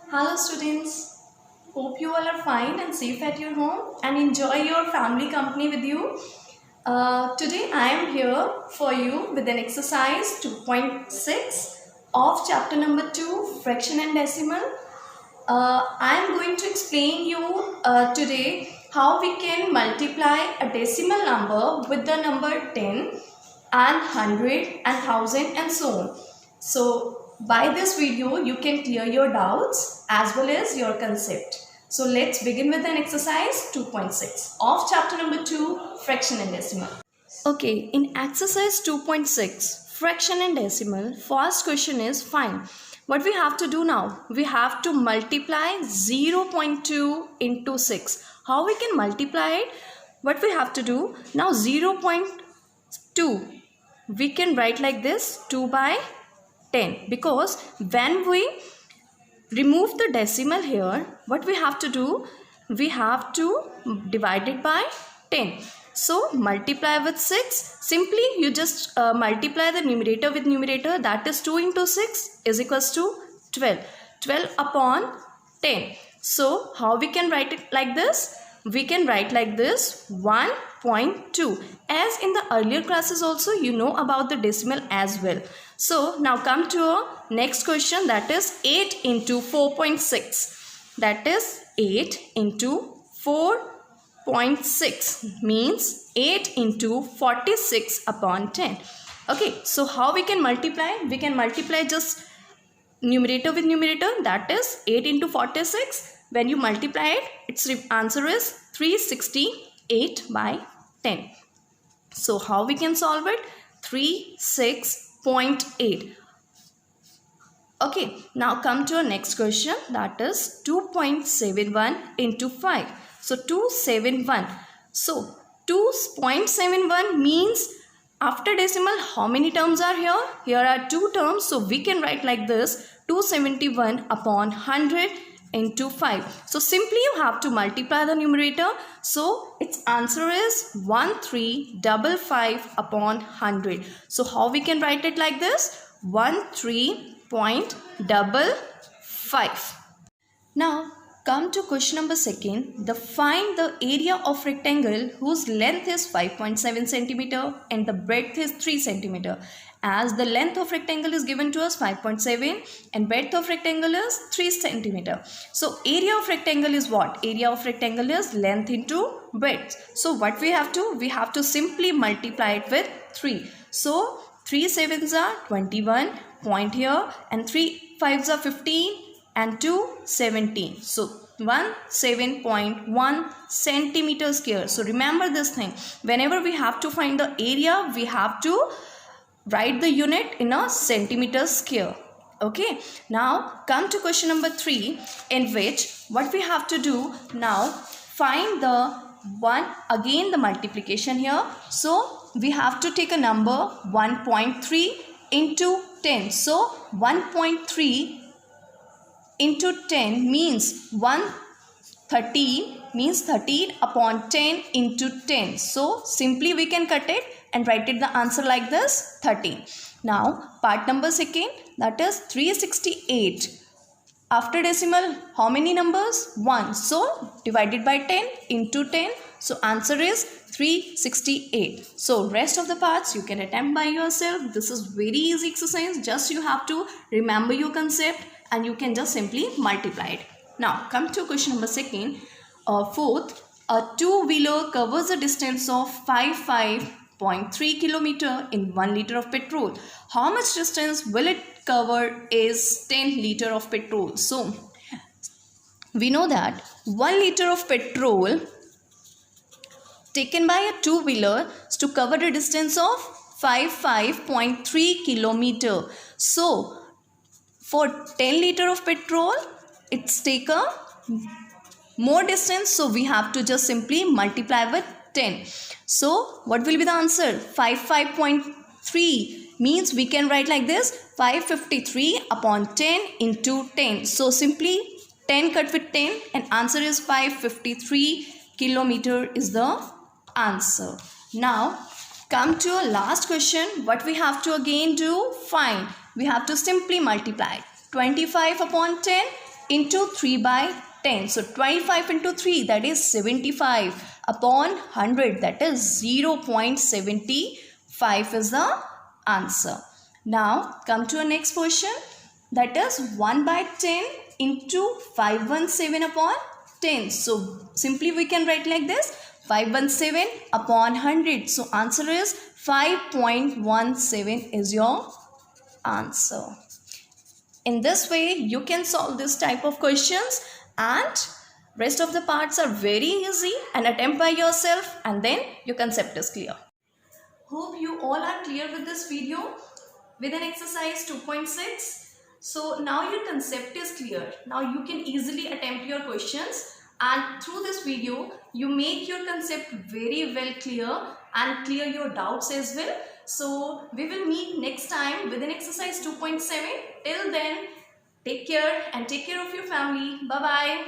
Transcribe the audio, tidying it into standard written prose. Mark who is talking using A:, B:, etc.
A: Hello students, hope you all are fine and safe at your home and enjoy your family company with you. Today I am here for you with an exercise 2.6 of chapter number 2 fraction and decimal. I am going to explain you today how we can multiply a decimal number with the number 10 and 100 and 1000 and so on. So by this video you can clear your doubts as well as your concept. So let's begin with an exercise 2.6 of chapter number 2 fraction and decimal. Okay, in exercise 2.6 fraction and decimal, first question is fine. What we have to do now? We have to multiply 0.2 into 6. How we can multiply it? What we have to do? Now 0.2 we can write like this 2 by 10, because when we remove the decimal here, what we have to do? We have to divide it by 10. So multiply with 6. Simply you just multiply the numerator with numerator, that is 2 into 6 is equals to 12. 12 upon 10. So how we can write it like this? We can write like this 1.2. As in the earlier classes also you know about the decimal as well. So now come to our next question, that is 8 into 4.6. That is 8 into 4.6 means 8 into 46 upon 10. Okay, so how we can multiply? We can multiply just numerator with numerator, that is 8 into 46. When you multiply it, its answer is 368 by 10. So how we can solve it? 36.8. Okay, now come to our next question, that is 2.71 into 5. So 271. So 2.71 means after decimal how many terms are here? Here are 2 terms. So we can write like this 271 upon 100 into 5. So simply you have to multiply the numerator. So its answer is 1355 upon 100. So how we can write it like this? 13.55. Now come to question number 2. Find the area of rectangle whose length is 5.7 centimeter and the breadth is 3 centimeter. As the length of rectangle is given to us 5.7 and breadth of rectangle is 3 centimeter. So area of rectangle is what? Area of rectangle is length into breadth. So what we have to? We have to simply multiply it with 3. So 3 7s are 21 point here and 3 5s are 15 and 2 17. So 17.1 centimeter square. So remember this thing. Whenever we have to find the area, we have to write the unit in a centimeter square. Okay, now come to question number 3, in which what we have to do now, find the again the multiplication here. So we have to take a number 1.3 into 10. So 1.3 into 10 means 113 means 13 upon 10 into 10. So simply we can cut it and write it the answer like this 13. Now part number 2, that is 368. After decimal how many numbers? 1. So divided by 10 into 10. So answer is 368. So rest of the parts you can attempt by yourself. This is very easy exercise. Just you have to remember your concept and you can just simply multiply it. Now come to question number 4th. A two-wheeler covers a distance of 55.3 kilometer in 1 liter of petrol. How much distance will it cover is 10 liter of petrol? So we know that 1 liter of petrol taken by a two-wheeler to cover the distance of 55.3 kilometer. So for 10 liter of petrol, it's take a more distance. So we have to just simply multiply with 10. So what will be the answer? 55.3 means we can write like this 553 upon 10 into 10. So simply 10 cut with 10 and answer is 553 kilometer is the answer. Now come to a last question. What we have to again do? Find. We have to simply multiply 25 upon 10 into 3 by 10. So 25 into 3, that is 75 upon 100, that is 0.75 is the answer. Now come to our next question, that is 1 by 10 into 517 upon 10. So simply we can write like this, 517 upon 100. So answer is 5.17 is your answer. In this way you can solve this type of questions, and rest of the parts are very easy, and attempt by yourself and then your concept is clear. Hope you all are clear with this video with an exercise 2.6. So now your concept is clear. Now you can easily attempt your questions, and through this video you make your concept very well clear and clear your doubts as well. So we will meet next time with an exercise 2.7. Till then, take care and take care of your family. Bye bye.